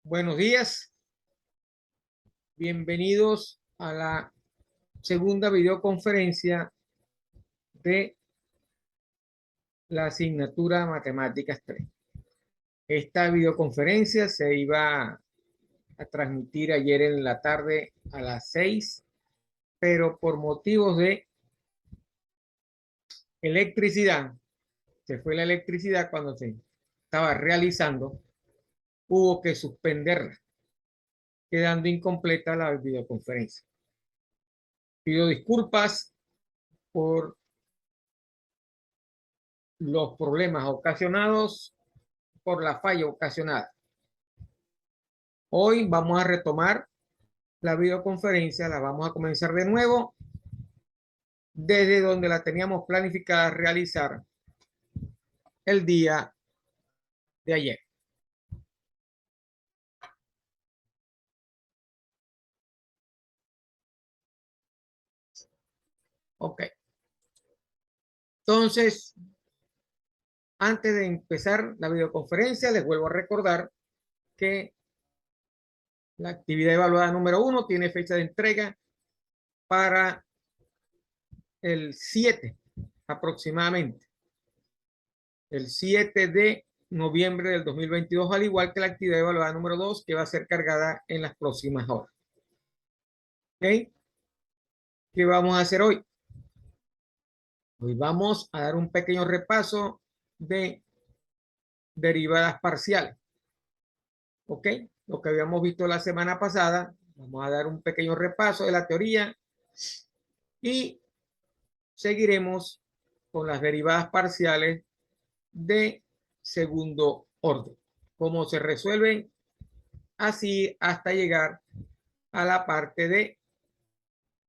Buenos días, bienvenidos a la segunda videoconferencia de la asignatura Matemáticas 3. Esta videoconferencia se iba a transmitir ayer en la tarde a las 6, pero por motivos de electricidad, se fue la electricidad cuando se estaba realizando, hubo que suspenderla, quedando incompleta la videoconferencia. Pido disculpas por los problemas ocasionados por la falla ocasionada. Hoy vamos a retomar la videoconferencia, la vamos a comenzar de nuevo desde donde la teníamos planificada realizar el día de ayer. Ok. Entonces, antes de empezar la videoconferencia, les vuelvo a recordar que la actividad evaluada número 1 tiene fecha de entrega para el 7 aproximadamente. El 7 de noviembre del 2022, al igual que la actividad evaluada número 2, que va a ser cargada en las próximas horas. ¿Ok? ¿Qué vamos a hacer hoy? Hoy vamos a dar un pequeño repaso de derivadas parciales. ¿Ok? Lo que habíamos visto la semana pasada. Vamos a dar un pequeño repaso de la teoría y seguiremos con las derivadas parciales de segundo orden. Cómo se resuelven así hasta llegar a la parte de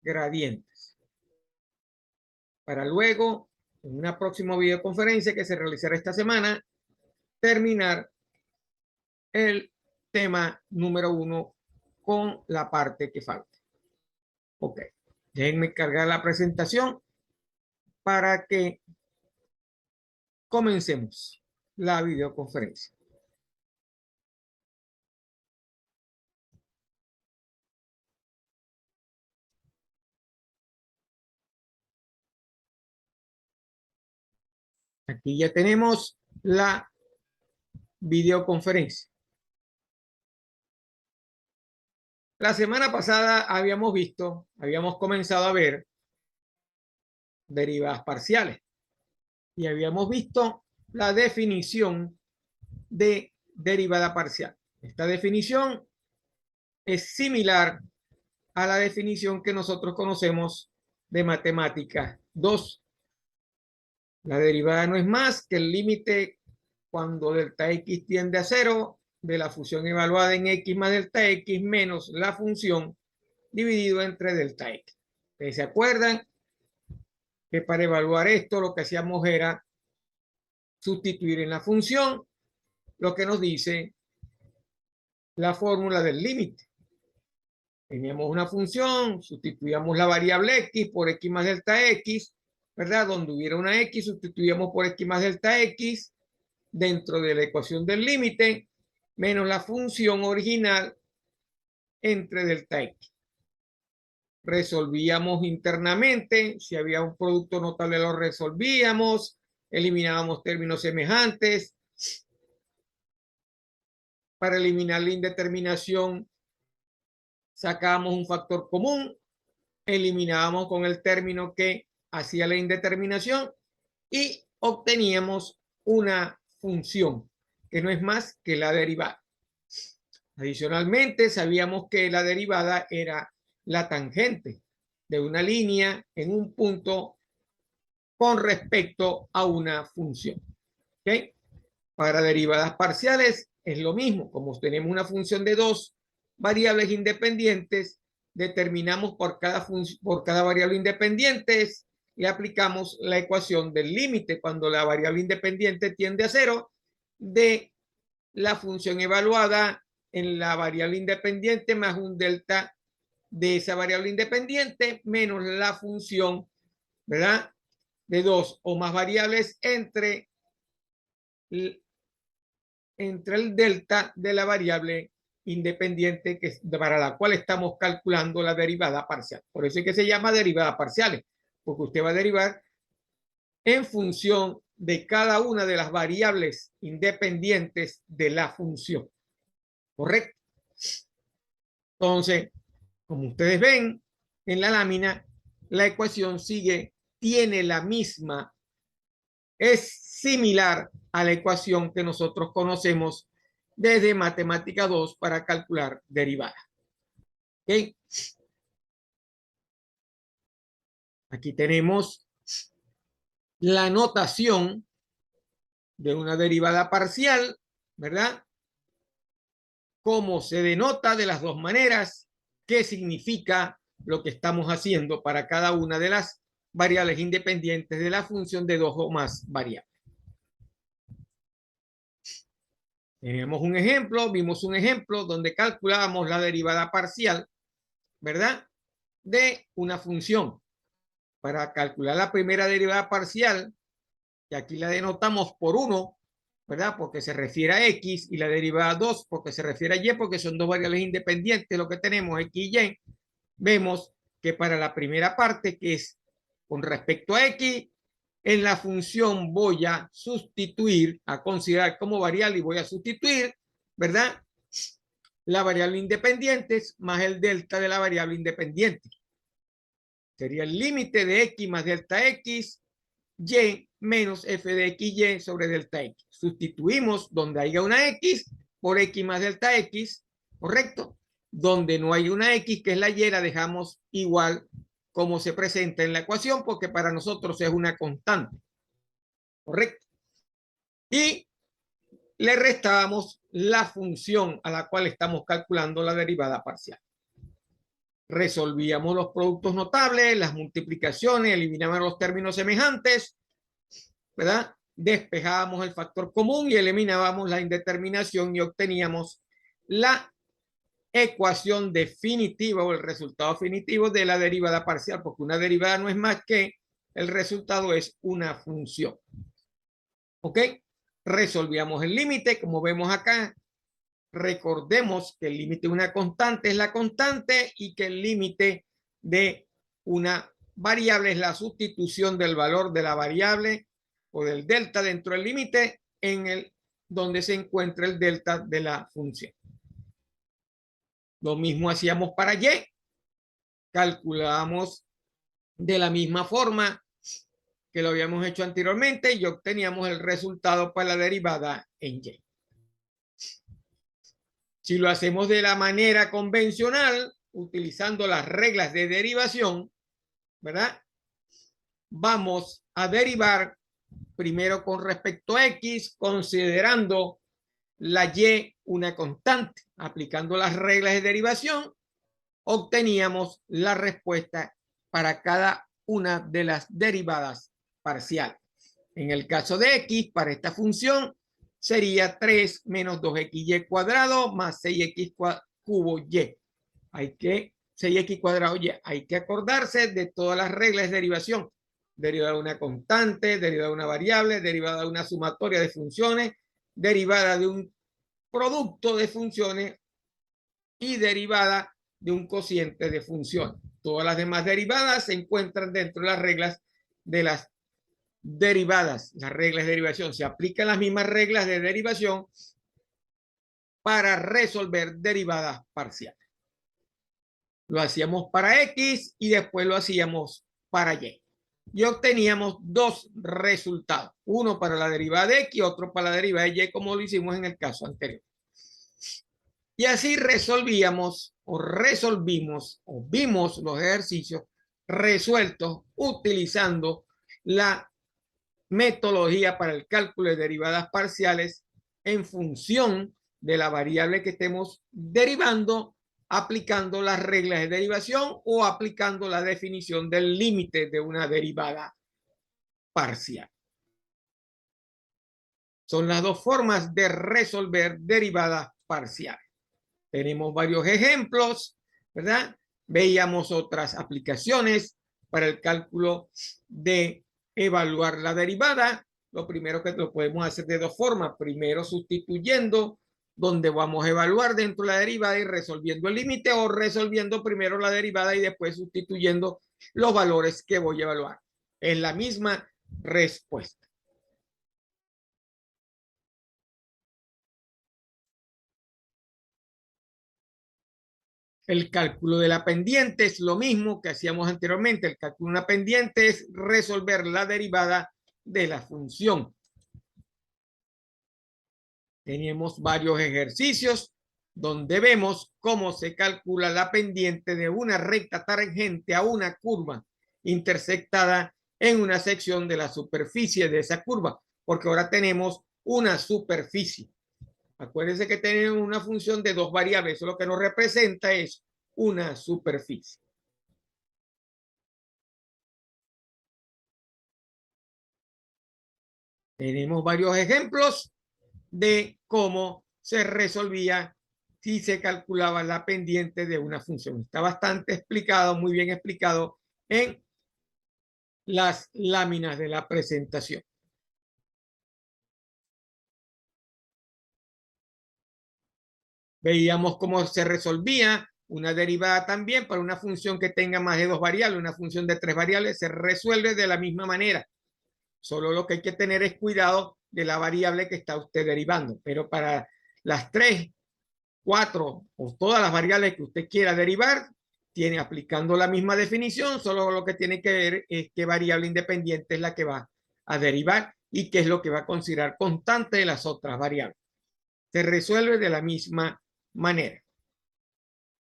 gradientes. Para luego, en una próxima videoconferencia que se realizará esta semana, terminar el tema número 1 con la parte que falta. Ok, déjenme cargar la presentación para que comencemos la videoconferencia. Aquí ya tenemos la videoconferencia. La semana pasada habíamos comenzado a ver derivadas parciales y habíamos visto la definición de derivada parcial. Esta definición es similar a la definición que nosotros conocemos de matemáticas 2. La derivada no es más que el límite cuando delta x tiende a 0 de la función evaluada en x más delta x menos la función dividido entre delta x. ¿Ustedes se acuerdan que para evaluar esto lo que hacíamos era sustituir en la función lo que nos dice la fórmula del límite? Teníamos una función, sustituíamos la variable x por x más delta x, ¿verdad? Donde hubiera una x, sustituíamos por x más delta x dentro de la ecuación del límite, menos la función original entre delta x. Resolvíamos internamente, si había un producto notable lo resolvíamos, eliminábamos términos semejantes. Para eliminar la indeterminación, sacábamos un factor común, eliminábamos con el término que hacía la indeterminación y obteníamos una función que no es más que la derivada. Adicionalmente, sabíamos que la derivada era la tangente de una línea en un punto con respecto a una función. ¿Okay? Para derivadas parciales es lo mismo. Como tenemos una función de dos variables independientes, determinamos por cada variable independiente, le aplicamos la ecuación del límite cuando la variable independiente tiende a 0 de la función evaluada en la variable independiente más un delta de esa variable independiente menos la función, ¿verdad? De dos o más variables entre el delta de la variable independiente para la cual estamos calculando la derivada parcial. Por eso es que se llama derivada parciales, porque usted va a derivar en función de cada una de las variables independientes de la función. ¿Correcto? Entonces, como ustedes ven en la lámina, la ecuación tiene la misma, es similar a la ecuación que nosotros conocemos desde matemática 2 para calcular derivada. ¿Ok? Aquí tenemos la notación de una derivada parcial, ¿verdad? Cómo se denota de las dos maneras, qué significa lo que estamos haciendo para cada una de las variables independientes de la función de dos o más variables. Tenemos un ejemplo, vimos un ejemplo donde calculábamos la derivada parcial, ¿verdad? De una función. Para calcular la primera derivada parcial, que aquí la denotamos por 1, ¿verdad? Porque se refiere a X, y la derivada 2 porque se refiere a Y, porque son dos variables independientes, lo que tenemos X y Y. Vemos que para la primera parte, que es con respecto a X, en la función voy a sustituir, a considerar como variable y voy a sustituir, ¿verdad? La variable independiente más el delta de la variable independiente. Sería el límite de X más delta X, Y menos f de X, Y sobre delta X. Sustituimos donde haya una X por X más delta X, ¿correcto? Donde no hay una X, que es la Y, la dejamos igual como se presenta en la ecuación, porque para nosotros es una constante, ¿correcto? Y le restamos la función a la cual estamos calculando la derivada parcial. Resolvíamos los productos notables, las multiplicaciones, eliminamos los términos semejantes, ¿verdad? Despejábamos el factor común y eliminábamos la indeterminación y obteníamos la ecuación definitiva o el resultado definitivo de la derivada parcial, porque una derivada no es más que el resultado es una función. ¿Ok? Resolvíamos el límite, como vemos acá. Recordemos que el límite de una constante es la constante y que el límite de una variable es la sustitución del valor de la variable o del delta dentro del límite en el donde se encuentra el delta de la función. Lo mismo hacíamos para y. Calculábamos de la misma forma que lo habíamos hecho anteriormente y obteníamos el resultado para la derivada en y. Si lo hacemos de la manera convencional, utilizando las reglas de derivación, ¿verdad? Vamos a derivar primero con respecto a X, considerando la Y una constante. Aplicando las reglas de derivación, obteníamos la respuesta para cada una de las derivadas parciales. En el caso de X, para esta función, sería 3 menos 2xy cuadrado más 6x cubo y. 6x cuadrado y. Hay que acordarse de todas las reglas de derivación. Derivada de una constante, derivada de una variable, derivada de una sumatoria de funciones, derivada de un producto de funciones y derivada de un cociente de funciones. Todas las demás derivadas se encuentran dentro de las reglas de las derivadas, las reglas de derivación. Se aplican las mismas reglas de derivación para resolver derivadas parciales. Lo hacíamos para X y después lo hacíamos para Y. Y obteníamos dos resultados. Uno para la derivada de X y otro para la derivada de Y, como lo hicimos en el caso anterior. Y así resolvíamos o resolvimos o vimos los ejercicios resueltos utilizando la metodología para el cálculo de derivadas parciales en función de la variable que estemos derivando, aplicando las reglas de derivación o aplicando la definición del límite de una derivada parcial. Son las dos formas de resolver derivadas parciales. Tenemos varios ejemplos, ¿verdad? Veíamos otras aplicaciones para el cálculo de evaluar la derivada. Lo primero que lo podemos hacer de dos formas. Primero, sustituyendo donde vamos a evaluar dentro de la derivada y resolviendo el límite o resolviendo primero la derivada y después sustituyendo los valores que voy a evaluar. Es la misma respuesta. El cálculo de la pendiente es lo mismo que hacíamos anteriormente. El cálculo de una pendiente es resolver la derivada de la función. Tenemos varios ejercicios donde vemos cómo se calcula la pendiente de una recta tangente a una curva intersectada en una sección de la superficie de esa curva, porque ahora tenemos una superficie. Acuérdense que tenemos una función de dos variables, eso lo que nos representa es una superficie. Tenemos varios ejemplos de cómo se resolvía si se calculaba la pendiente de una función. Está bastante explicado, muy bien explicado en las láminas de la presentación. Veíamos cómo se resolvía una derivada también para una función que tenga más de dos variables. Una función de tres variables se resuelve de la misma manera. Solo lo que hay que tener es cuidado de la variable que está usted derivando. Pero para las tres, cuatro o todas las variables que usted quiera derivar, tiene aplicando la misma definición, solo lo que tiene que ver es qué variable independiente es la que va a derivar y qué es lo que va a considerar constante de las otras variables. Se resuelve de la misma manera.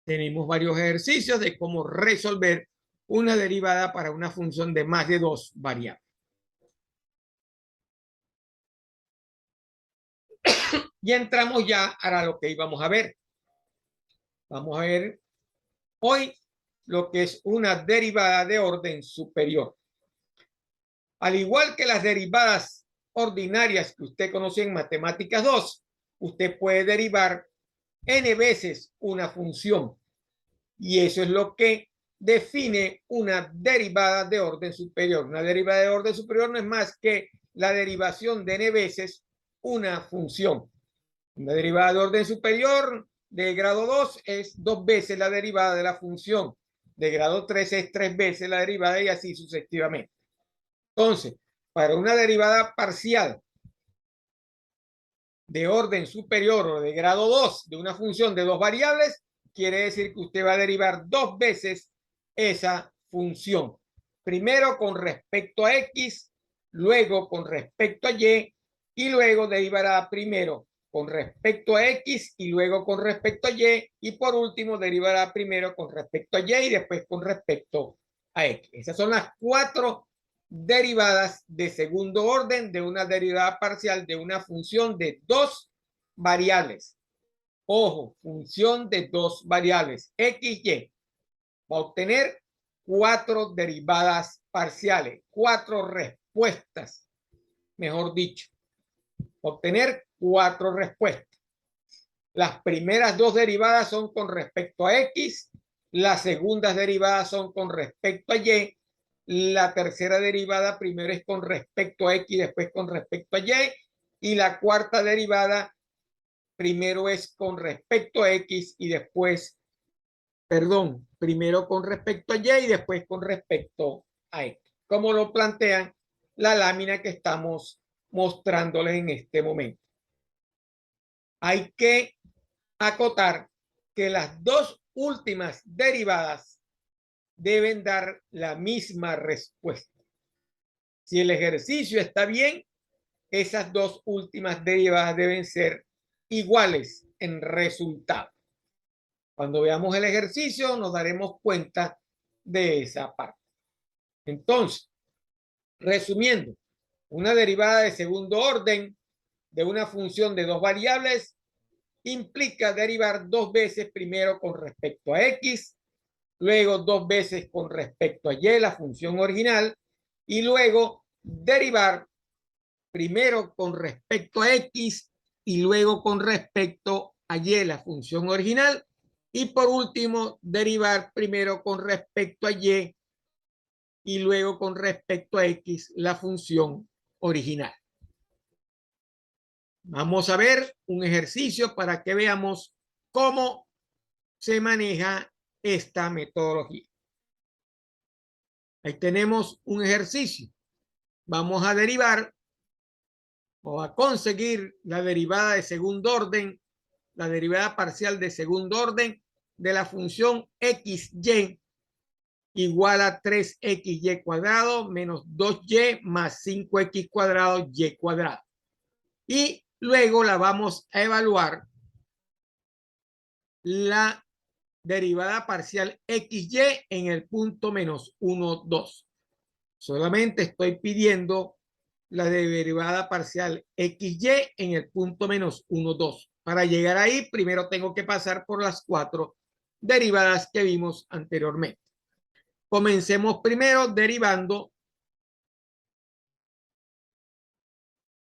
Tenemos varios ejercicios de cómo resolver una derivada para una función de más de dos variables. Y entramos ya a lo que íbamos a ver. Vamos a ver hoy lo que es una derivada de orden superior. Al igual que las derivadas ordinarias que usted conoce en Matemáticas 2, usted puede derivar n veces una función. Y eso es lo que define una derivada de orden superior. Una derivada de orden superior no es más que la derivación de n veces una función. Una derivada de orden superior de grado 2 es 2 veces la derivada de la función. De grado 3 es 3 veces la derivada y así sucesivamente. Entonces, para una derivada parcial de orden superior o de grado 2 de una función de dos variables, quiere decir que usted va a derivar 2 veces esa función. Primero con respecto a X, luego con respecto a Y luego derivará primero con respecto a X y luego con respecto a Y por último derivará primero con respecto a Y y después con respecto a X. Esas son las 4 derivadas de segundo orden de una derivada parcial de una función de dos variables. Ojo, función de dos variables, X, Y. Va a obtener 4 derivadas parciales, 4 respuestas, mejor dicho. Obtener 4 respuestas. Las primeras 2 derivadas son con respecto a X, las segundas derivadas son con respecto a Y, la tercera derivada primero es con respecto a X, después con respecto a Y la cuarta derivada primero es con respecto a X y después, perdón, primero con respecto a Y y después con respecto a X. Como lo plantean la lámina que estamos mostrándoles en este momento. Hay que acotar que las dos últimas derivadas deben dar la misma respuesta. Si el ejercicio está bien, esas dos últimas derivadas deben ser iguales en resultado. Cuando veamos el ejercicio nos daremos cuenta de esa parte. Entonces, resumiendo, una derivada de segundo orden de una función de dos variables implica derivar 2 veces primero con respecto a X, luego 2 veces con respecto a Y, la función original, y luego derivar primero con respecto a X y luego con respecto a Y, la función original, y por último derivar primero con respecto a Y y luego con respecto a X, la función original. Vamos a ver un ejercicio para que veamos cómo se maneja esta metodología. Ahí tenemos un ejercicio. Vamos a derivar o a conseguir la derivada de segundo orden, la derivada parcial de segundo orden de la función xy igual a 3xy cuadrado menos 2y más 5x cuadrado y cuadrado. Y luego la vamos a evaluar la derivada parcial xy en el punto menos 1, 2. Solamente estoy pidiendo la derivada parcial xy en el punto menos 1, 2. Para llegar ahí, primero tengo que pasar por las 4 derivadas que vimos anteriormente. Comencemos primero derivando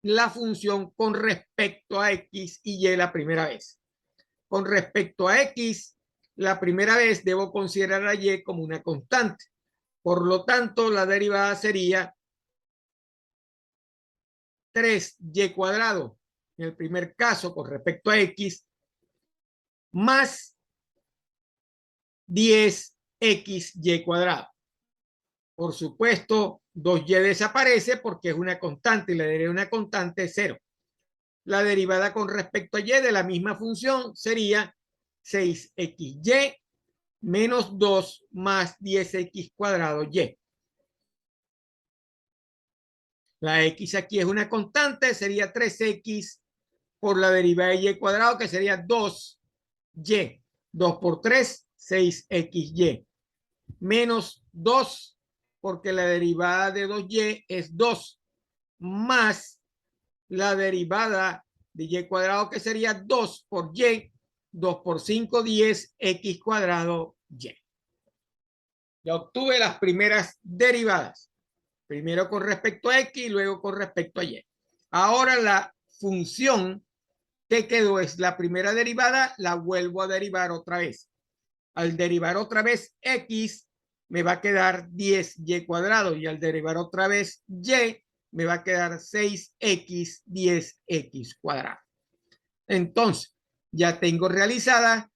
la función con respecto a x y y la primera vez. Con respecto a x, la primera vez debo considerar a y como una constante. Por lo tanto, la derivada sería 3y cuadrado, en el primer caso con respecto a x, más 10xy cuadrado. Por supuesto, 2y desaparece porque es una constante y la derivada de una constante es 0. La derivada con respecto a y de la misma función sería 6xy menos 2 más 10x cuadrado y. La x aquí es una constante, sería 3x por la derivada de y cuadrado, que sería 2y. 2 por 3, 6xy. Menos 2, porque la derivada de 2y es 2, más la derivada de y cuadrado, que sería 2 por y. 2 por 5, 10, x cuadrado y. Ya obtuve las primeras derivadas. Primero con respecto a x y luego con respecto a y. Ahora la función que quedó es la primera derivada, la vuelvo a derivar otra vez. Al derivar otra vez x, me va a quedar 10y cuadrado, y al derivar otra vez y, me va a quedar 6x 10x cuadrado. Entonces, ya tengo realizadas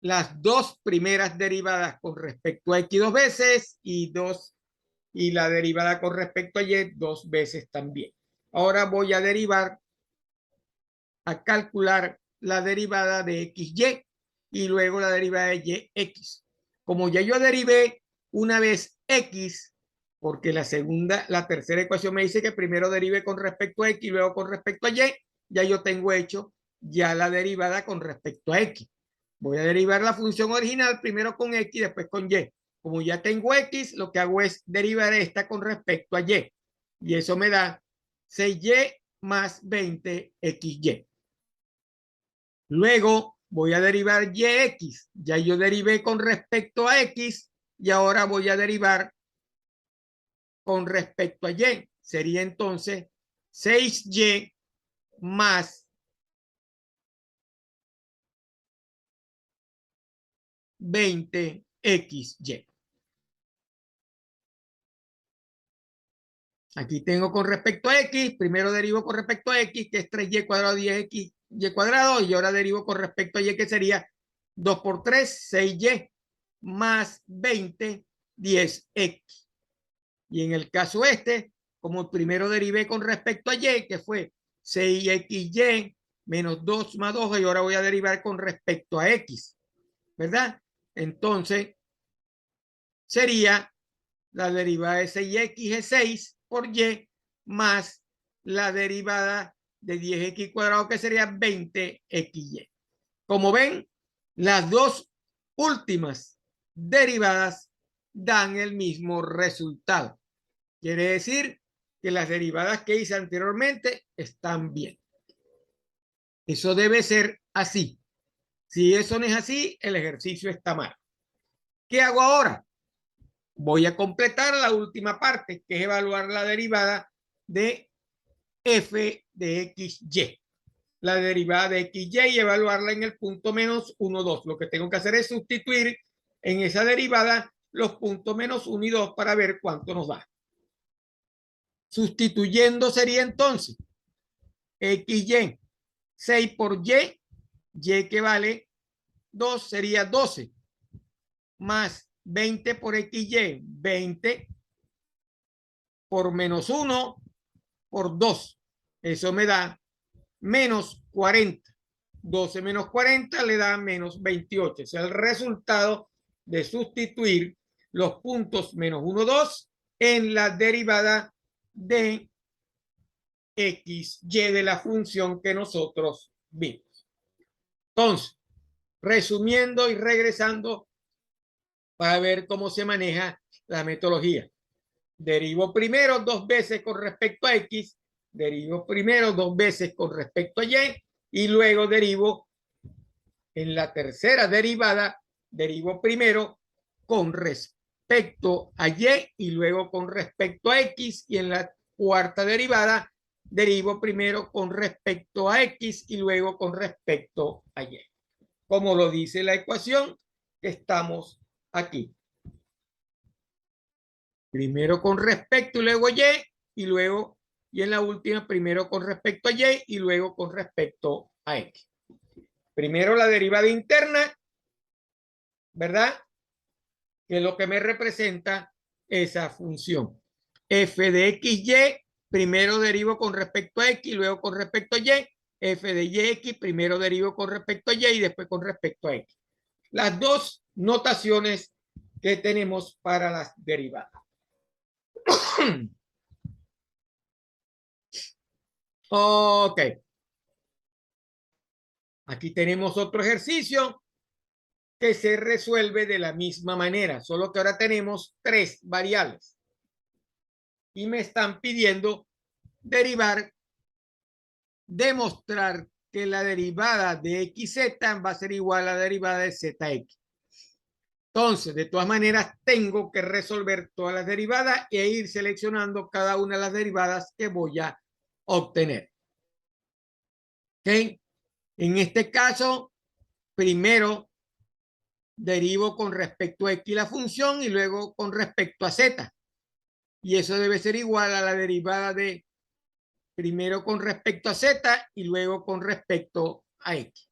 las dos primeras derivadas con respecto a x dos veces y la derivada con respecto a y dos veces también. Ahora voy a derivar, a calcular la derivada de xy y luego la derivada de yx. Como ya yo derivé una vez x, porque la tercera ecuación me dice que primero derive con respecto a x y luego con respecto a y, ya yo tengo hecho ya la derivada con respecto a x. Voy a derivar la función original primero con x y después con y. Como ya tengo x, lo que hago es derivar esta con respecto a y. Y eso me da 6y más 20xy. Luego voy a derivar yx. Ya yo derivé con respecto a x y ahora voy a derivar con respecto a y. Sería entonces 6y más 20xy. Aquí tengo con respecto a x, primero derivo con respecto a x, que es 3y cuadrado 10x y cuadrado, y ahora derivo con respecto a y, que sería 2 por 3, 6y, más 20, 10x. Y en el caso este, como primero derivé con respecto a y, que fue 6xy menos 2 más 2, y ahora voy a derivar con respecto a x, ¿verdad? Entonces, sería la derivada de 6x es 6 por y más la derivada de 10x cuadrado, que sería 20xy. Como ven, las dos últimas derivadas dan el mismo resultado. Quiere decir que las derivadas que hice anteriormente están bien. Eso debe ser así. Si eso no es así, el ejercicio está mal. ¿Qué hago ahora? Voy a completar la última parte, que es evaluar la derivada de f de xy. La derivada de xy y evaluarla en el punto menos 1, 2. Lo que tengo que hacer es sustituir en esa derivada los puntos menos 1 y 2 para ver cuánto nos da. Sustituyendo sería entonces xy 6 por y que vale 2 sería 12, más 20 por xy, 20 por menos 1 por 2. Eso me da menos 40. 12 menos 40 le da menos 28. O sea, el resultado de sustituir los puntos menos 1, 2 en la derivada de xy de la función que nosotros vimos. Entonces, resumiendo y regresando para ver cómo se maneja la metodología. Derivo primero 2 veces con respecto a x, derivo primero 2 veces con respecto a y, y luego derivo en la tercera derivada, derivo primero con respecto a y luego con respecto a x, y en la cuarta derivada derivo primero con respecto a x y luego con respecto a y, como lo dice la ecuación que estamos aquí. Primero con respecto y luego y luego, y en la última, primero con respecto a y y luego con respecto a x. Primero la derivada interna, ¿verdad? Que es lo que me representa esa función. F de xy, primero derivo con respecto a x y luego con respecto a y. F de yx, primero derivo con respecto a y y después con respecto a x. Las dos notaciones que tenemos para las derivadas. Ok. Aquí tenemos otro ejercicio que se resuelve de la misma manera, solo que ahora tenemos 3 variables. Y me están pidiendo demostrar que la derivada de xz va a ser igual a la derivada de zx. Entonces, de todas maneras, tengo que resolver todas las derivadas e ir seleccionando cada una de las derivadas que voy a obtener. ¿Ok? En este caso, primero derivo con respecto a x la función y luego con respecto a z. Y eso debe ser igual a la derivada de primero con respecto a z y luego con respecto a x.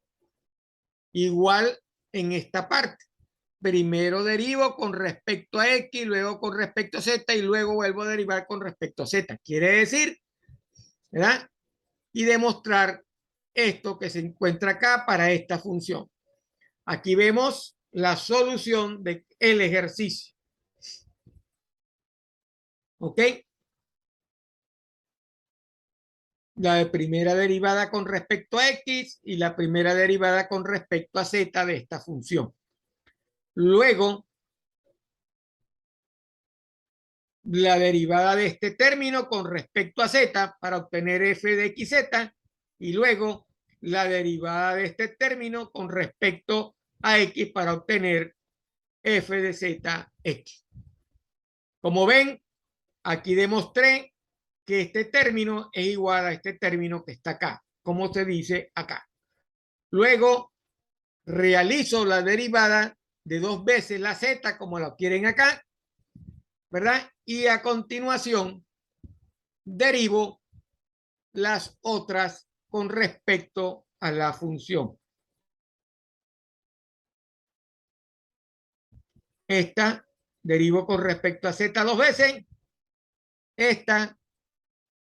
Igual en esta parte. Primero derivo con respecto a x, luego con respecto a z y luego vuelvo a derivar con respecto a z. Quiere decir, ¿verdad? Y demostrar esto que se encuentra acá para esta función. Aquí vemos la solución del ejercicio. ¿Ok? La primera derivada con respecto a x y la primera derivada con respecto a z de esta función. Luego, la derivada de este término con respecto a z para obtener f de xz y luego la derivada de este término con respecto a x para obtener f de zx. Como ven, aquí demostré que este término es igual a este término que está acá, como se dice acá. Luego realizo la derivada de 2 veces la z, como lo quieren acá, ¿verdad? Y a continuación derivo las otras con respecto a la función. Esta derivo con respecto a z 2 veces. Esta,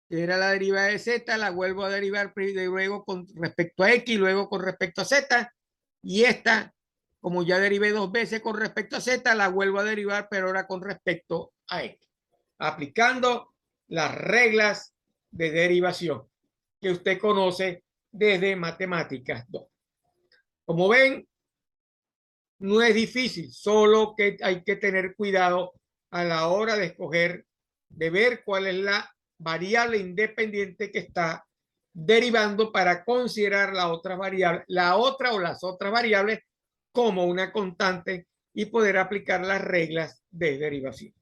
que era la derivada de z, la vuelvo a derivar luego con respecto a x, luego con respecto a z. Y esta, como ya derivé 2 veces con respecto a z, la vuelvo a derivar, pero ahora con respecto a x. Aplicando las reglas de derivación que usted conoce desde Matemáticas 2. Como ven, no es difícil, solo que hay que tener cuidado a la hora de escoger, de ver cuál es la variable independiente que está derivando para considerar la otra variable, la otra o las otras variables como una constante y poder aplicar las reglas de derivación.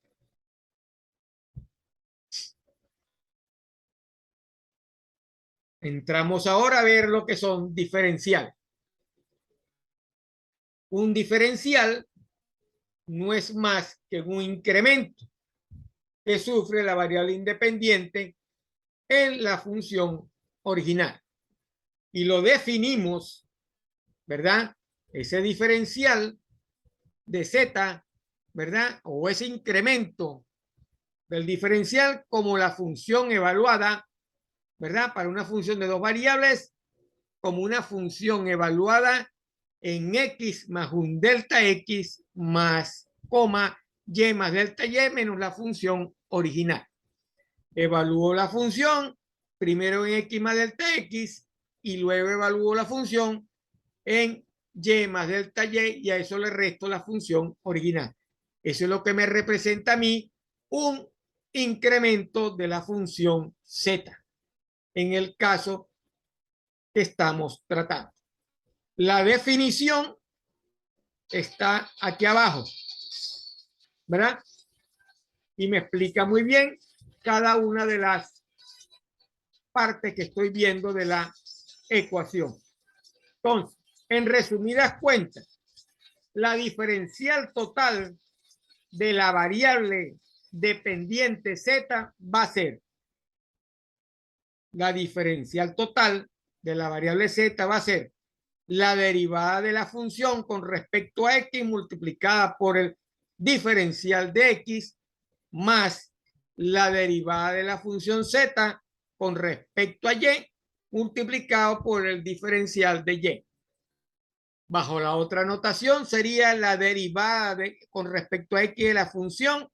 Entramos ahora a ver lo que son diferenciales. Un diferencial no es más que un incremento que sufre la variable independiente en la función original. y lo definimos, ¿verdad? Ese diferencial de Z, ¿verdad? O ese incremento del diferencial como la función evaluada, ¿verdad? Para una función de dos variables, como una función evaluada en X más un delta X más, coma, Y más delta Y menos la función original. Evalúo la función primero en X más delta X y luego evalúo la función en Y más delta Y y a eso le resto la función original. Eso es lo que me representa a mí un incremento de la función Z en el caso que estamos tratando. La definición está aquí abajo, ¿verdad? Y me explica muy bien cada una de las partes que estoy viendo de la ecuación. Entonces, en resumidas cuentas, la diferencial total de la variable dependiente Z va a ser la diferencial total de la variable Z va a ser la derivada de la función con respecto a X multiplicada por el diferencial de X más la derivada de la función Z con respecto a Y multiplicado por el diferencial de Y. Bajo la otra notación sería la derivada con respecto a X de la función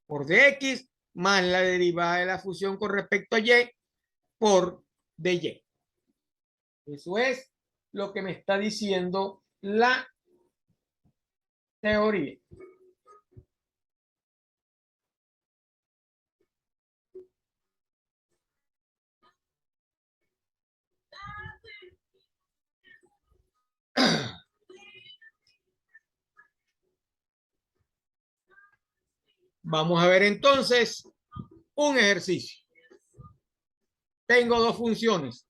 por dx más la derivada de la función con respecto a Y por dy. Eso es lo que me está diciendo la teoría. Vamos a ver entonces un ejercicio. Tengo dos funciones.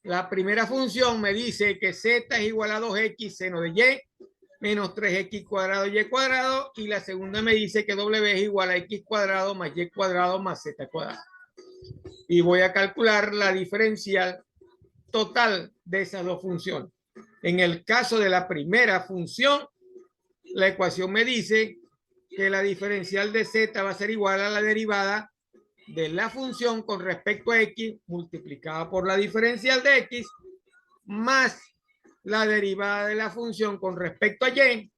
La primera función me dice que z es igual a 2x seno de y menos 3x cuadrado y cuadrado, y la segunda me dice que w es igual a x cuadrado más y cuadrado más z cuadrado. Y voy a calcular la diferencial total de esas dos funciones. En el caso de la primera función, la ecuación me dice que la diferencial de z va a ser igual a la derivada de la función con respecto a x multiplicada por la diferencial de x más la derivada de la función con respecto a y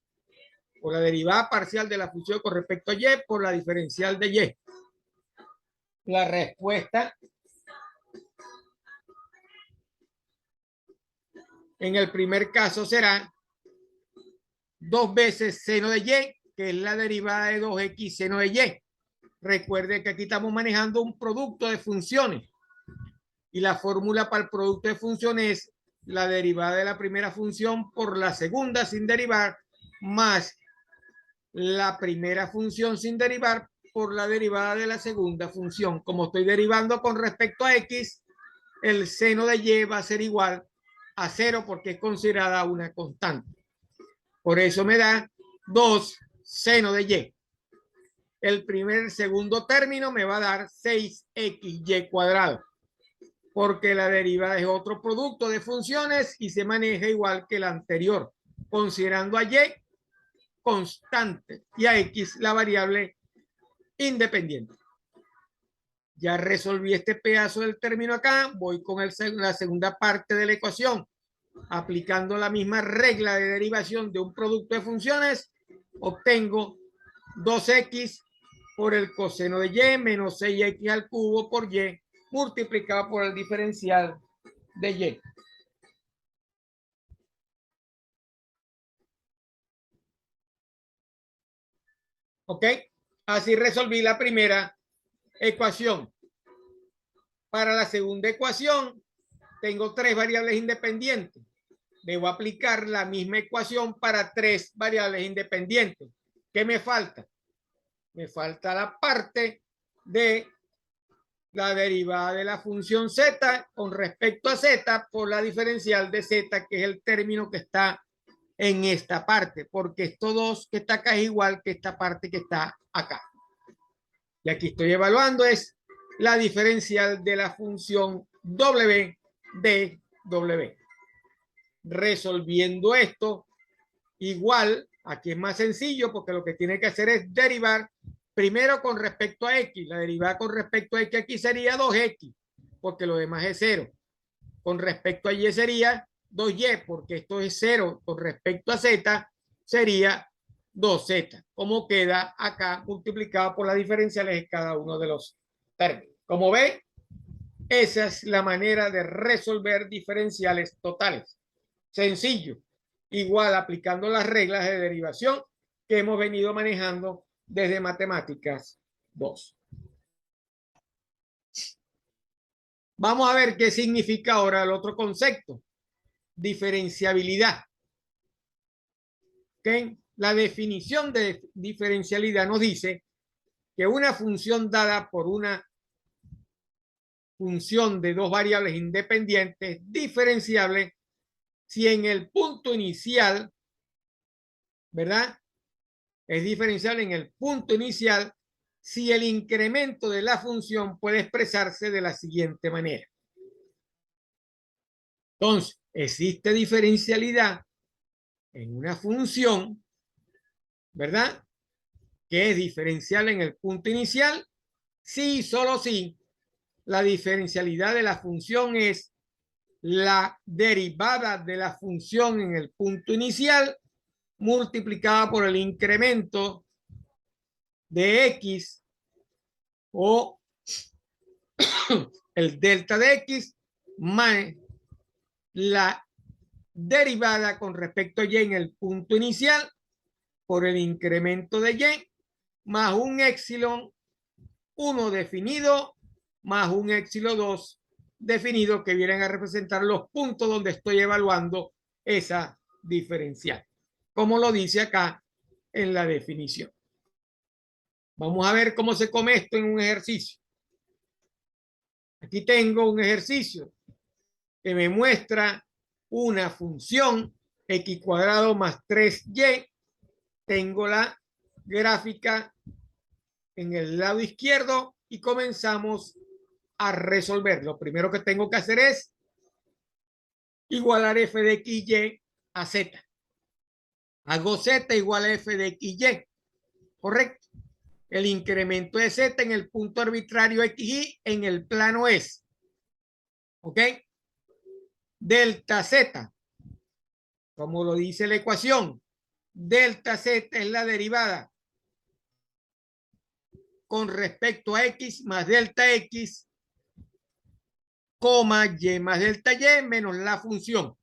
o la derivada parcial de la función con respecto a y por la diferencial de y. La respuesta en el primer caso será 2 veces seno de y, que es la derivada de 2x seno de y. Recuerde que aquí estamos manejando un producto de funciones y la fórmula para el producto de funciones es la derivada de la primera función por la segunda sin derivar más la primera función sin derivar por la derivada de la segunda función. Como estoy derivando con respecto a x, el seno de y va a ser igual a 0 porque es considerada una constante. Por eso me da 2 seno de y. El segundo término me va a dar 6xy cuadrado, porque la derivada es otro producto de funciones y se maneja igual que la anterior, considerando a y constante y a x la variable independiente. Ya resolví este pedazo del término acá, voy con la segunda parte de la ecuación. Aplicando la misma regla de derivación de un producto de funciones, obtengo 2x por el coseno de y menos 6x al cubo por y multiplicado por el diferencial de y. ¿Ok? Así resolví la primera ecuación. Para la segunda ecuación, tengo tres variables independientes. Debo aplicar la misma ecuación para tres variables independientes. ¿Qué me falta? Me falta la parte de la derivada de la función z con respecto a z por la diferencial de z, que es el término que está en esta parte, porque esto 2 que está acá es igual que esta parte que está acá. Y aquí estoy evaluando es la diferencial de la función w de W. Resolviendo esto, igual, aquí es más sencillo porque lo que tiene que hacer es derivar primero con respecto a X. La derivada con respecto a X aquí sería 2X, porque lo demás es 0. Con respecto a Y sería 2Y, porque esto es 0. Con respecto a Z sería 2Z, como queda acá multiplicado por las diferenciales de cada uno de los términos. Como ven, esa es la manera de resolver diferenciales totales. Sencillo. Igual aplicando las reglas de derivación que hemos venido manejando desde Matemáticas 2. Vamos a ver qué significa ahora el otro concepto, diferenciabilidad. ¿Okay? La definición de diferencialidad nos dice que una función dada por una función de dos variables independientes diferenciable si en el punto inicial, ¿verdad? Es diferenciable en el punto inicial si el incremento de la función puede expresarse de la siguiente manera. Entonces, existe diferencialidad en una función, ¿verdad? Que es diferenciable en el punto inicial, sí, solo si la diferencialidad de la función es la derivada de la función en el punto inicial multiplicada por el incremento de X o el delta de X más la derivada con respecto a Y en el punto inicial por el incremento de Y más un épsilon 1 definido más un épsilon 2 definido, que vienen a representar los puntos donde estoy evaluando esa diferencial, como lo dice acá en la definición. Vamos a ver cómo se come esto en un ejercicio. Aquí tengo un ejercicio que me muestra una función x cuadrado más 3y. Tengo la gráfica en el lado izquierdo y comenzamos a resolver. Lo primero que tengo que hacer es igualar f de x y a z. Hago z igual a f de x y. Correcto. El incremento de z en el punto arbitrario xy en el plano es. ¿Ok? Delta z, como lo dice la ecuación, delta z es la derivada con respecto a x más delta x, coma y más delta y menos la función.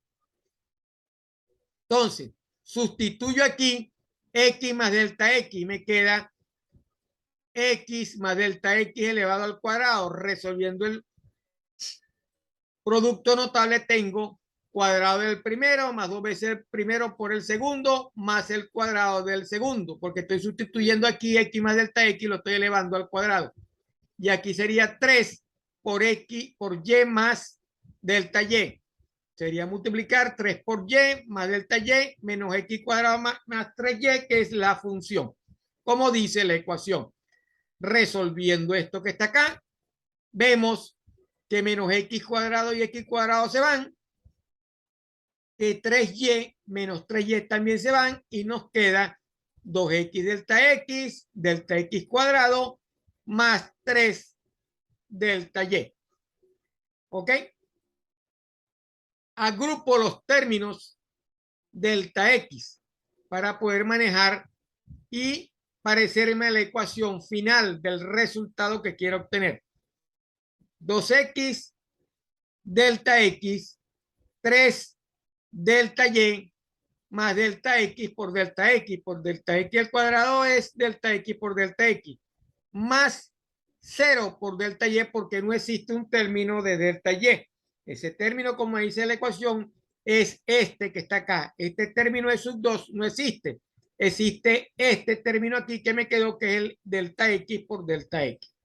Entonces, sustituyo aquí x más delta x, me queda x más delta x elevado al cuadrado. Resolviendo el producto notable, tengo cuadrado del primero más 2 veces el primero por el segundo más el cuadrado del segundo, porque estoy sustituyendo aquí x más delta x, lo estoy elevando al cuadrado. Y aquí sería 3 por x por y más delta y. Sería multiplicar 3 por y más delta y menos x cuadrado más 3y, que es la función, como dice la ecuación. Resolviendo esto que está acá, vemos que menos x cuadrado y x cuadrado se van, que 3y menos 3y también se van y nos queda 2x delta x cuadrado más 3 delta y. ¿Ok? Agrupo los términos delta x para poder manejar y parecerme a la ecuación final del resultado que quiero obtener. 2x delta x, 3 delta y más delta x por delta x al cuadrado es delta x por delta x más 0 por delta y, porque no existe un término de delta y. Ese término, como dice la ecuación, es este que está acá. Este término de sub 2 no existe. Existe este término aquí que me quedó, que es el delta x por delta x.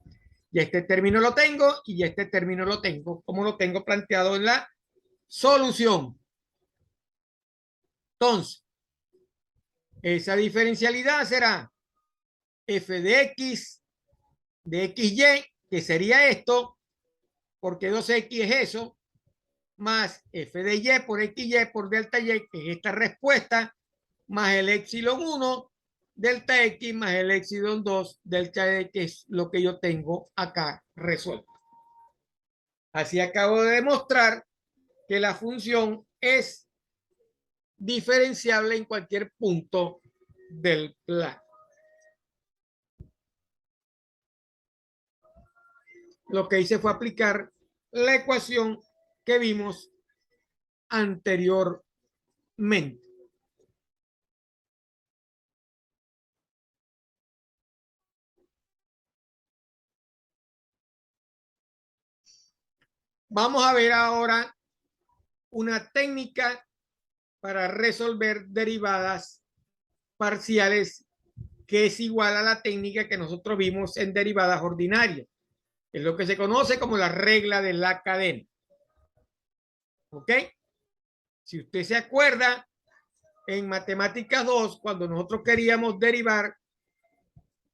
Y este término lo tengo y este término lo tengo, como lo tengo planteado en la solución. Entonces, esa diferencialidad será f de x de xy, que sería esto, porque 2x es eso, más f de y por xy por delta y, que es esta respuesta, más el epsilon 1 delta x más el epsilon 2 delta y, que es lo que yo tengo acá resuelto. Así acabo de demostrar que la función es diferenciable en cualquier punto del plano. Lo que hice fue aplicar la ecuación que vimos anteriormente. Vamos a ver ahora una técnica para resolver derivadas parciales que es igual a la técnica que nosotros vimos en derivadas ordinarias. Es lo que se conoce como la regla de la cadena. ¿Ok? Si usted se acuerda, en Matemáticas 2, cuando nosotros queríamos derivar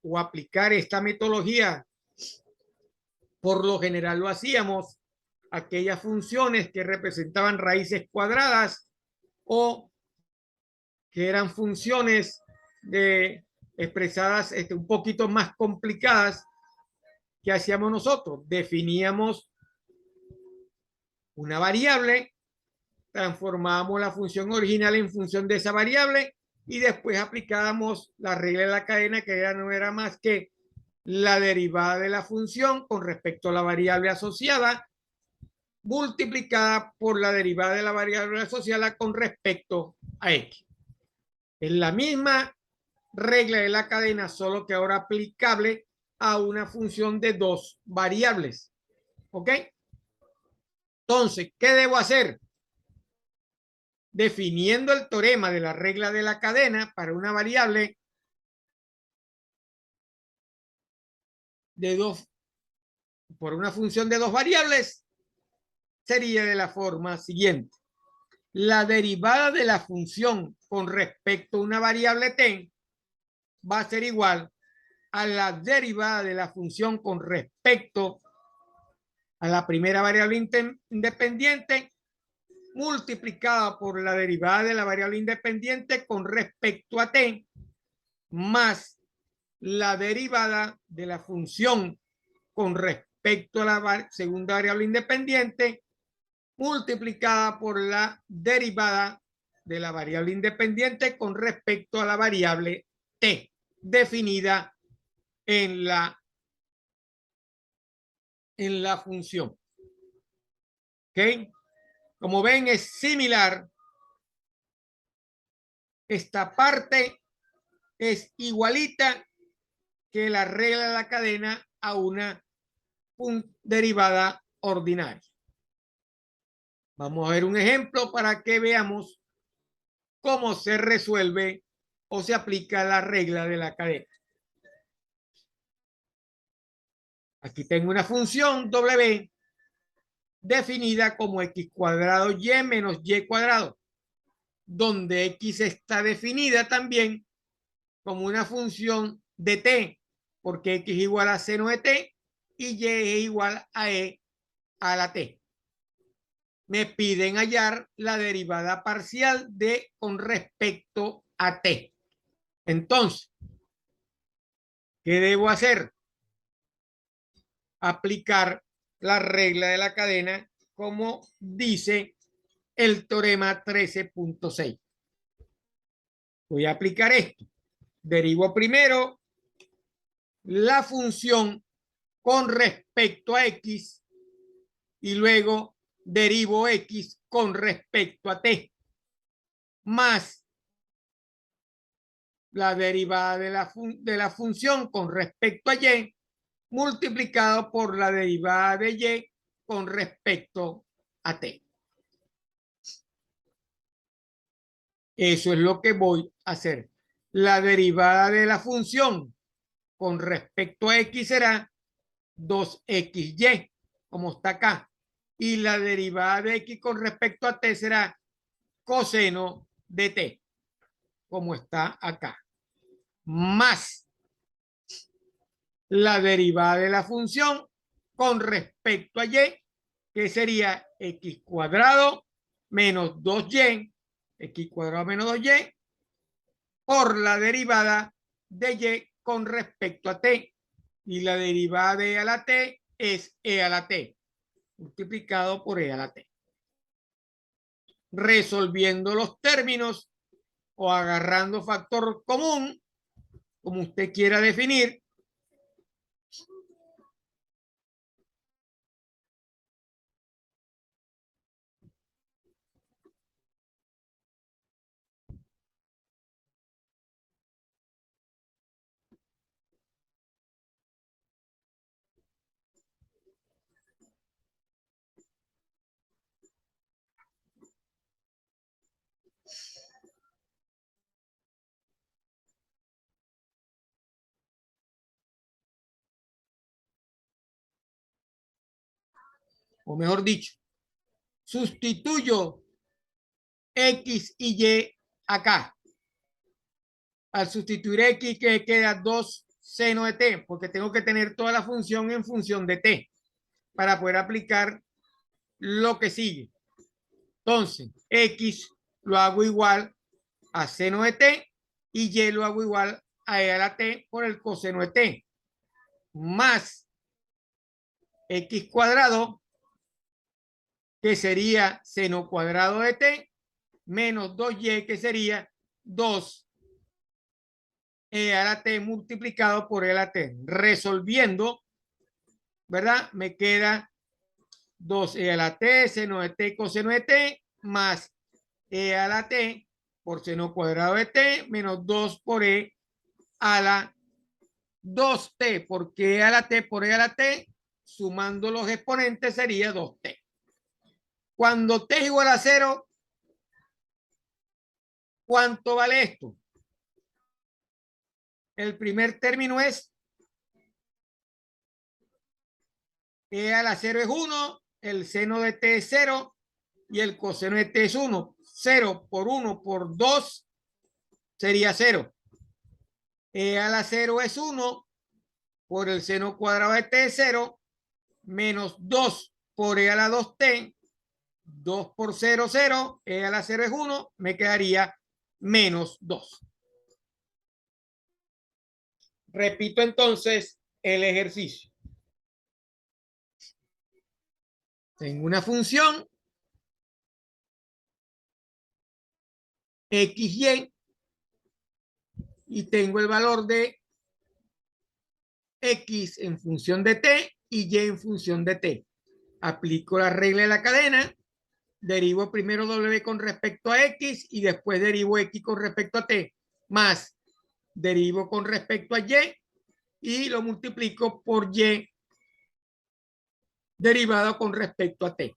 o aplicar esta metodología, por lo general lo hacíamos aquellas funciones que representaban raíces cuadradas o que eran funciones expresadas un poquito más complicadas. ¿Qué hacíamos nosotros? Definíamos una variable, transformábamos la función original en función de esa variable y después aplicábamos la regla de la cadena, que no era más que la derivada de la función con respecto a la variable asociada multiplicada por la derivada de la variable asociada con respecto a x. Es la misma regla de la cadena, solo que ahora aplicable a una función de dos variables. ¿Ok? Entonces, ¿qué debo hacer? Definiendo el teorema de la regla de la cadena para una variable de dos, por una función de dos variables, sería de la forma siguiente. La derivada de la función con respecto a una variable t va a ser igual a la derivada de la función con respecto a la primera variable independiente multiplicada por la derivada de la variable independiente con respecto a t más la derivada de la función con respecto a la segunda variable independiente multiplicada por la derivada de la variable independiente con respecto a la variable t definida en la función. ¿Ok? Como ven, es similar. Esta parte es igualita que la regla de la cadena a una derivada ordinaria. Vamos a ver un ejemplo para que veamos cómo se resuelve o se aplica la regla de la cadena. Aquí tengo una función w definida como x cuadrado y menos y cuadrado, donde x está definida también como una función de t, porque x es igual a seno de t y y es igual a e a la t. Me piden hallar la derivada parcial de con respecto a t. Entonces, ¿qué debo hacer? Aplicar la regla de la cadena como dice el teorema 13.6. Voy a aplicar esto. Derivo primero la función con respecto a x y luego derivo x con respecto a t más la derivada de la función con respecto a y multiplicado por la derivada de y con respecto a t. Eso es lo que voy a hacer. La derivada de la función con respecto a x será 2xy, como está acá. Y la derivada de x con respecto a t será coseno de t, como está acá. Más la derivada de la función con respecto a y que sería x cuadrado menos 2y, x cuadrado menos 2y, por la derivada de y con respecto a t. Y la derivada de e a la t es e a la t, multiplicado por e a la t. Resolviendo los términos o agarrando factor común, como usted quiera definir, o mejor dicho, sustituyo x y y acá. Al sustituir x, que queda 2 seno de t, porque tengo que tener toda la función en función de t para poder aplicar lo que sigue. Entonces, x lo hago igual a seno de t y y lo hago igual a e a la t por el coseno de t, más x cuadrado, que sería seno cuadrado de t, menos 2y, que sería 2 e a la t multiplicado por e a la t. Resolviendo, ¿verdad? Me queda 2e a la t, seno de t, coseno de t, más e a la t por seno cuadrado de t, menos 2 por e a la 2t, porque e a la t por e a la t, sumando los exponentes sería 2t. Cuando t es igual a 0, ¿cuánto vale esto? El primer término es e a la 0 es 1, el seno de t es 0 y el coseno de t es 1. 0 por 1 por 2 sería 0. E a la 0 es 1 por el seno cuadrado de t es 0, menos 2 por e a la 2t, 2 por 0, 0, e a la 0 es 1, me quedaría menos 2. Repito entonces el ejercicio. Tengo una función xy y tengo el valor de x en función de t y y en función de t. Aplico la regla de la cadena, derivo primero w con respecto a x y después derivo x con respecto a t, más derivo con respecto a y lo multiplico por y derivado con respecto a t.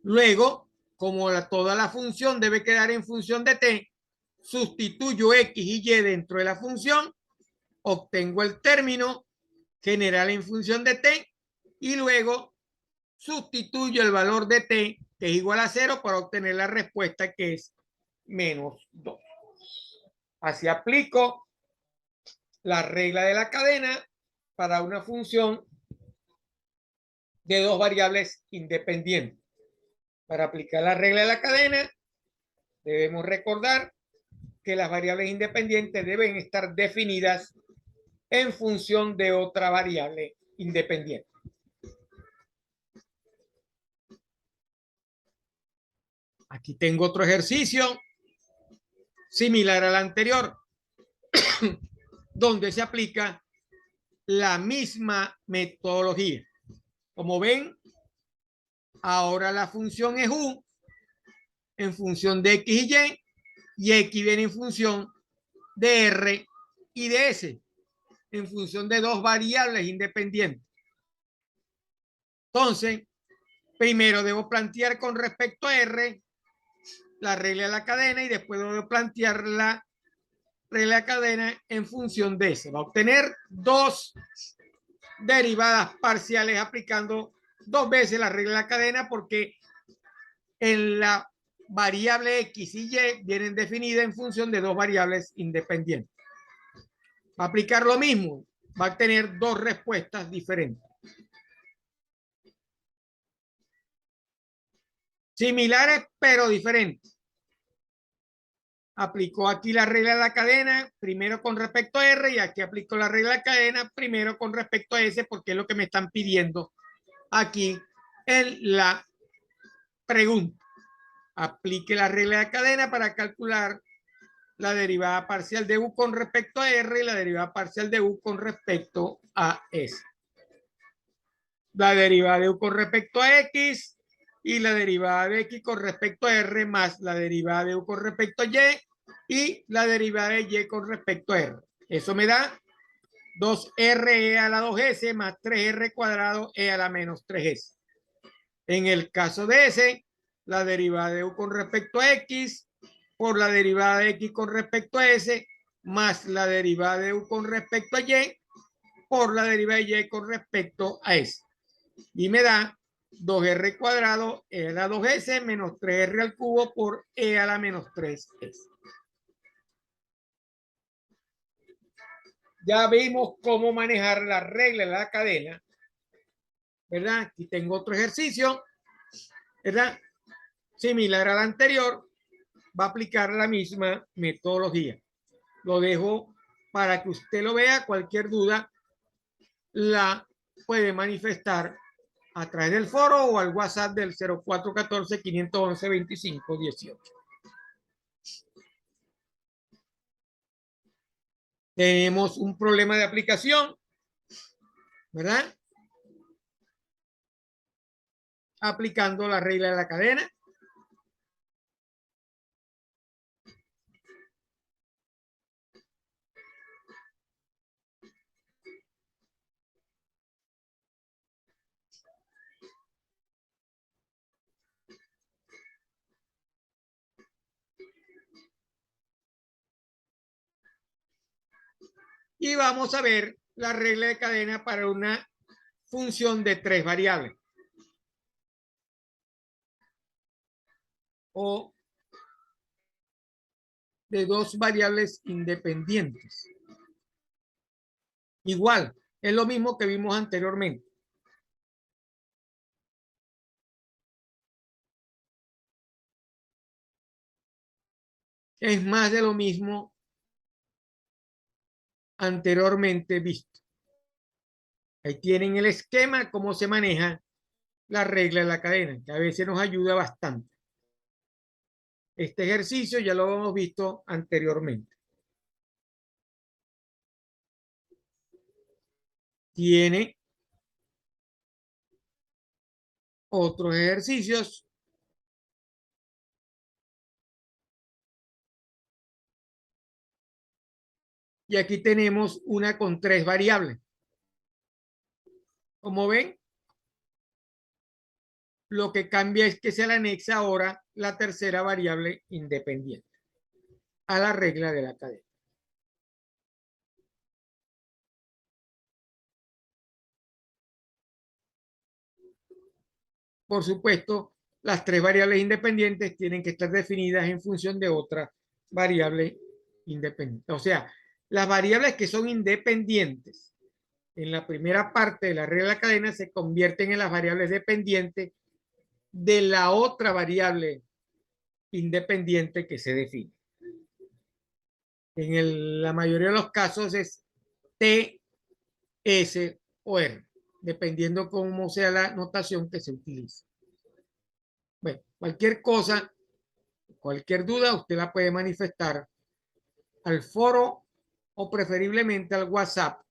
Luego, como toda la función debe quedar en función de t, sustituyo x y y dentro de la función, obtengo el término general en función de t y luego sustituyo el valor de t, que es igual a 0, para obtener la respuesta, que es menos 2. Así aplico la regla de la cadena para una función de dos variables independientes. Para aplicar la regla de la cadena, debemos recordar que las variables independientes deben estar definidas en función de otra variable independiente. Aquí tengo otro ejercicio similar al anterior, donde se aplica la misma metodología. Como ven, ahora la función es u en función de x y x viene en función de r y de s, en función de dos variables independientes. Entonces, primero debo plantear con respecto a r la regla de la cadena y después debo plantear la regla de la cadena en función de s. Va a obtener dos derivadas parciales aplicando dos veces la regla de la cadena, porque en la variable x y y vienen definidas en función de dos variables independientes. Va a aplicar lo mismo, va a tener dos respuestas diferentes. Similares, pero diferentes. Aplicó aquí la regla de la cadena, primero con respecto a R, y aquí aplico la regla de la cadena, primero con respecto a S, porque es lo que me están pidiendo aquí en la pregunta. Aplique la regla de cadena para calcular la derivada parcial de U con respecto a R y la derivada parcial de U con respecto a S. La derivada de U con respecto a X y la derivada de X con respecto a R más la derivada de U con respecto a Y la derivada de Y con respecto a R. Eso me da 2RE a la 2S más 3R cuadrado E a la menos 3S. En el caso de S, la derivada de U con respecto a X por la derivada de X con respecto a S más la derivada de U con respecto a Y por la derivada de Y con respecto a S. Y me da 2R cuadrado E a la 2S menos 3R al cubo por E a la menos 3S. Ya vimos cómo manejar la regla de la cadena, ¿verdad? Aquí tengo otro ejercicio, ¿verdad? Similar al anterior, va a aplicar la misma metodología. Lo dejo para que usted lo vea. Cualquier duda la puede manifestar a través del foro o al WhatsApp del 0414-511-2518. Tenemos un problema de aplicación, ¿verdad? Aplicando la regla de la cadena. Y vamos a ver la regla de cadena para una función de 3 variables. O de 2 variables independientes. Igual, es lo mismo que vimos anteriormente. Es más de lo mismo anteriormente visto. Ahí tienen el esquema, cómo se maneja la regla de la cadena, que a veces nos ayuda bastante. Este ejercicio ya lo hemos visto anteriormente. Tiene otros ejercicios. Y aquí tenemos una con 3 variables. Como ven, lo que cambia es que se le anexa ahora la tercera variable independiente a la regla de la cadena. Por supuesto, las 3 variables independientes tienen que estar definidas en función de otra variable independiente. O sea, las variables que son independientes en la primera parte de la regla de la cadena se convierten en las variables dependientes de la otra variable independiente que se define. La mayoría de los casos es T, S o R, dependiendo cómo sea la notación que se utilice. Bueno, cualquier cosa, cualquier duda, usted la puede manifestar al foro o preferiblemente al WhatsApp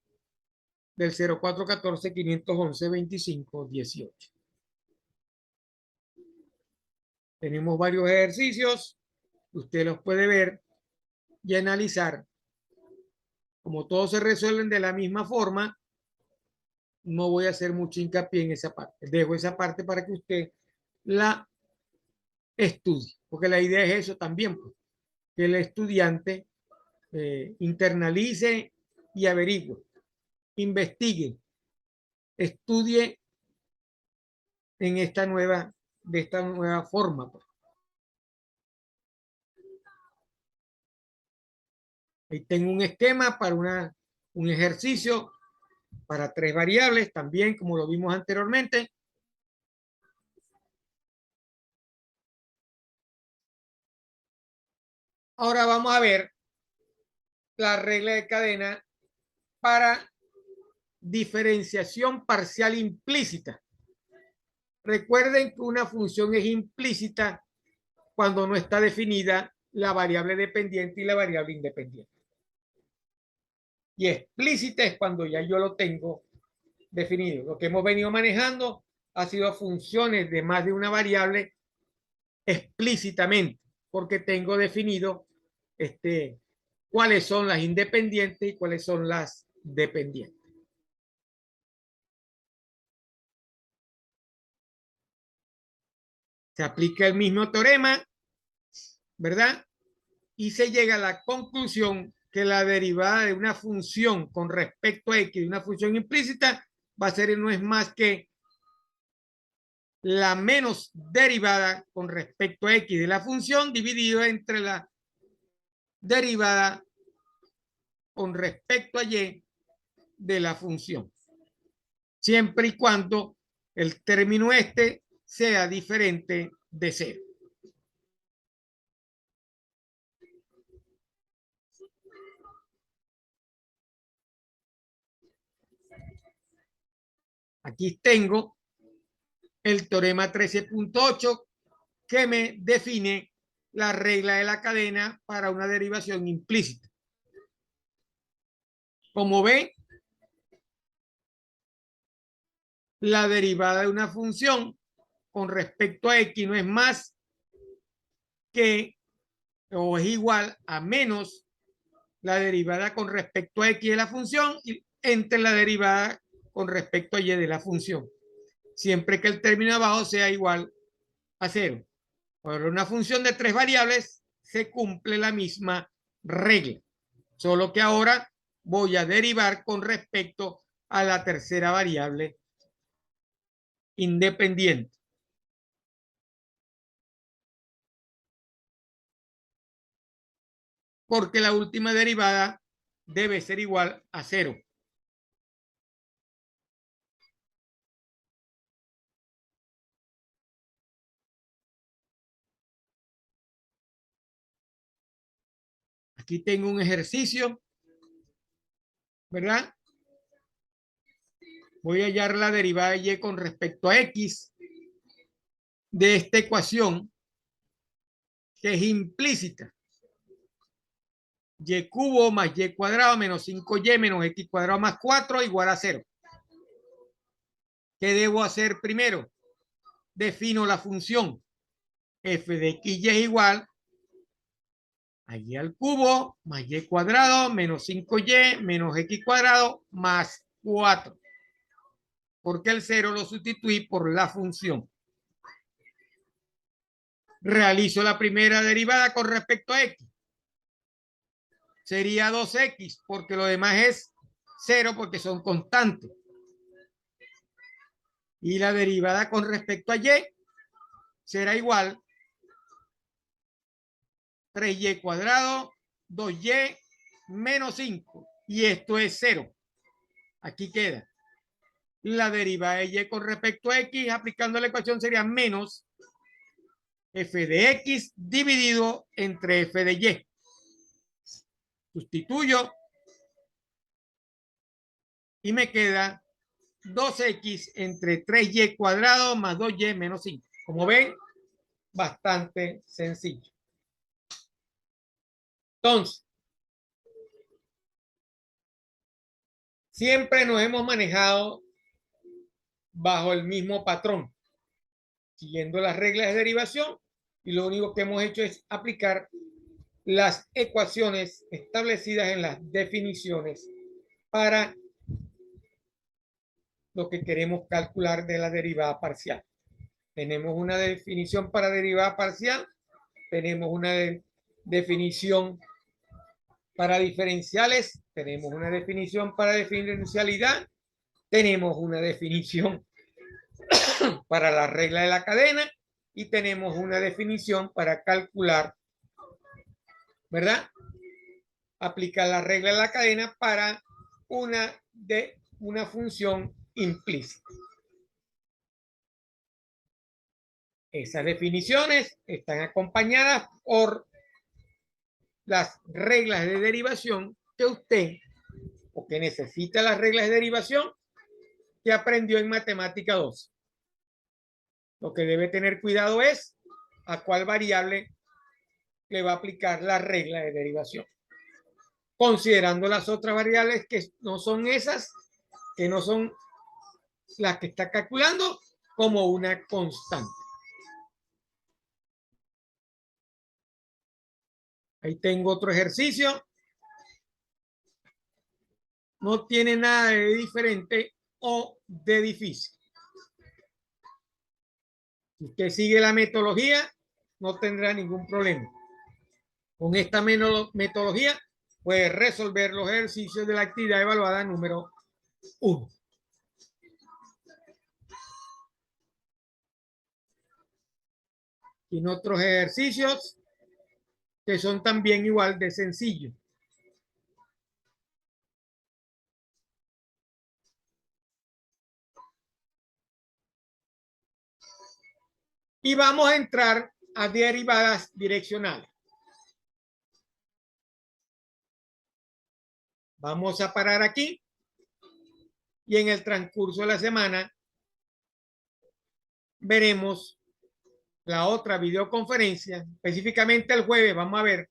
del 0414-511-2518. Tenemos varios ejercicios, usted los puede ver y analizar. Como todos se resuelven de la misma forma, no voy a hacer mucho hincapié en esa parte. Dejo esa parte para que usted la estudie, porque la idea es eso también, pues, que el estudiante internalice y averigüe, investigue, estudie en de esta nueva forma. Pues. Ahí tengo un esquema para un ejercicio para 3 variables, también como lo vimos anteriormente. Ahora vamos a ver la regla de cadena para diferenciación parcial implícita. Recuerden que una función es implícita cuando no está definida la variable dependiente y la variable independiente. Y explícita es cuando ya yo lo tengo definido. Lo que hemos venido manejando ha sido funciones de más de una variable explícitamente, porque tengo definido cuáles son las independientes y cuáles son las dependientes. Se aplica el mismo teorema, ¿verdad? Y se llega a la conclusión que la derivada de una función con respecto a x de una función implícita va a ser y no es más que la menos derivada con respecto a x de la función dividido entre la derivada con respecto a y de la función, siempre y cuando el término sea diferente de cero. Aquí tengo el teorema 13.8 que me define la regla de la cadena para una derivación implícita. Como ve, la derivada de una función con respecto a x no es más que o es igual a menos la derivada con respecto a x de la función y entre la derivada con respecto a y de la función, siempre que el término abajo sea igual a cero. Para una función de tres variables se cumple la misma regla, solo que ahora voy a derivar con respecto a la tercera variable independiente. Porque la última derivada debe ser igual a cero. Aquí tengo un ejercicio, ¿verdad? Voy a hallar la derivada de y con respecto a x de esta ecuación que es implícita. Y cubo más y cuadrado menos 5y menos x cuadrado más 4 igual a 0. ¿Qué debo hacer primero? Defino la función f de x y es igual a y al cubo más y cuadrado menos 5y menos x cuadrado más 4. Porque el 0 lo sustituí por la función. Realizo la primera derivada con respecto a x. Sería 2x, porque lo demás es 0 porque son constantes. Y la derivada con respecto a y será igual 3y cuadrado, 2y menos 5. Y esto es 0. Aquí queda. La derivada de y con respecto a x, aplicando la ecuación, sería menos f de x dividido entre f de y. Sustituyo y me queda 2x entre 3y cuadrado más 2y menos 5. Como ven, bastante sencillo. Entonces, siempre nos hemos manejado bajo el mismo patrón, siguiendo las reglas de derivación, y lo único que hemos hecho es aplicar las ecuaciones establecidas en las definiciones para lo que queremos calcular de la derivada parcial. Tenemos una definición para derivada parcial, tenemos una definición para diferenciales, tenemos una definición para diferencialidad, tenemos una definición para la regla de la cadena y tenemos una definición para calcular, ¿verdad? Aplicar la regla de la cadena para una función implícita. Esas definiciones están acompañadas por las reglas de derivación que usted, o que necesita las reglas de derivación que aprendió en matemática 2. Lo que debe tener cuidado es a cuál variable le va a aplicar la regla de derivación, considerando las otras variables que no son esas, que no son las que está calculando, como una constante. Ahí tengo otro ejercicio. No tiene nada de diferente o de difícil. Si usted sigue la metodología, no tendrá ningún problema. Con esta metodología puede resolver los ejercicios de la actividad evaluada número 1. Y en otros ejercicios que son también igual de sencillos. Y vamos a entrar a derivadas direccionales. Vamos a parar aquí y en el transcurso de la semana veremos la otra videoconferencia. Específicamente el jueves vamos a ver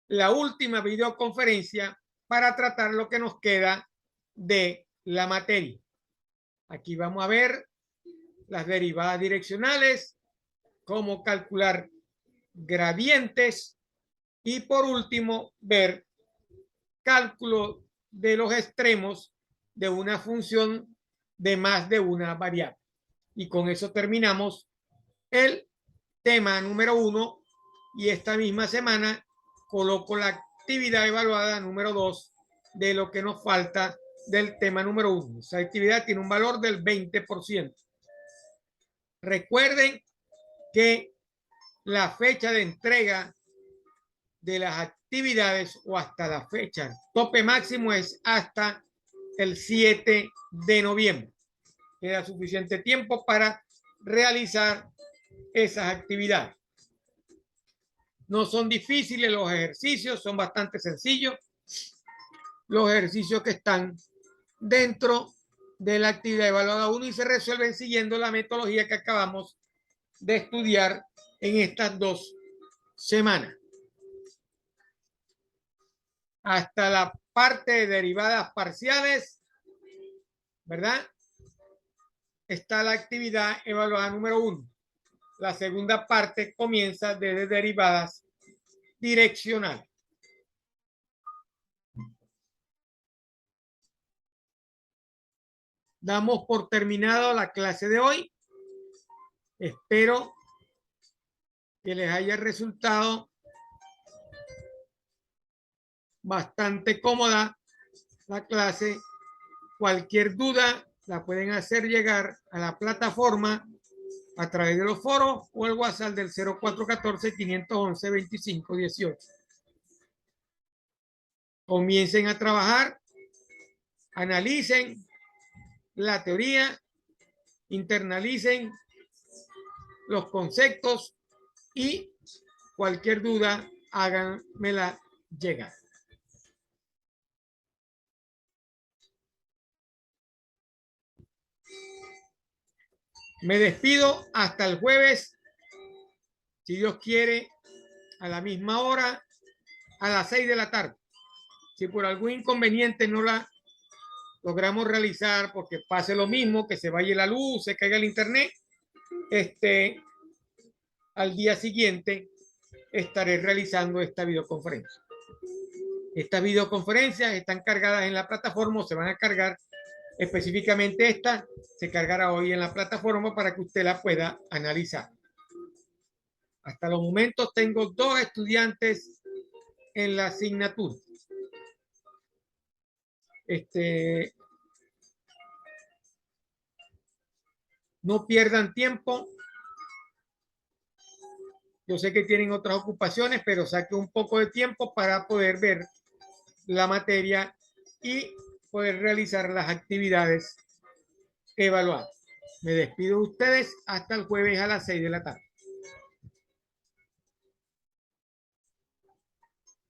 la última videoconferencia para tratar lo que nos queda de la materia. Aquí vamos a ver las derivadas direccionales, cómo calcular gradientes y por último ver cálculo de los extremos de una función de más de una variable. Y con eso terminamos el tema número 1 y esta misma semana coloco la actividad evaluada número 2 de lo que nos falta del tema número 1. Esa actividad tiene un valor del 20%. Recuerden que la fecha de entrega de las actividades o hasta la fecha, tope máximo es hasta el 7 de noviembre. Queda suficiente tiempo para realizar esas actividades. No son difíciles los ejercicios, son bastante sencillos. Los ejercicios que están dentro de la actividad evaluada 1 y se resuelven siguiendo la metodología que acabamos de estudiar en estas 2 semanas. Hasta la parte de derivadas parciales, ¿verdad? Está la actividad evaluada número 1. La segunda parte comienza desde derivadas direccionales. Damos por terminado la clase de hoy. Espero que les haya resultado bastante cómoda la clase. Cualquier duda la pueden hacer llegar a la plataforma a través de los foros o el WhatsApp del 0414-511-2518. Comiencen a trabajar, analicen la teoría, internalicen los conceptos y cualquier duda háganmela llegar. Me despido hasta el jueves, si Dios quiere, a la misma hora, a las 6 de la tarde. Si por algún inconveniente no la logramos realizar, porque pase lo mismo, que se vaya la luz, se caiga el internet, al día siguiente estaré realizando esta videoconferencia. Estas videoconferencias están cargadas en la plataforma, o se van a cargar. Específicamente esta se cargará hoy en la plataforma para que usted la pueda analizar. Hasta los momentos tengo 2 estudiantes en la asignatura. No pierdan tiempo. Yo sé que tienen otras ocupaciones, pero saque un poco de tiempo para poder ver la materia y poder realizar las actividades evaluadas. Me despido de ustedes hasta el jueves a las 6 de la tarde.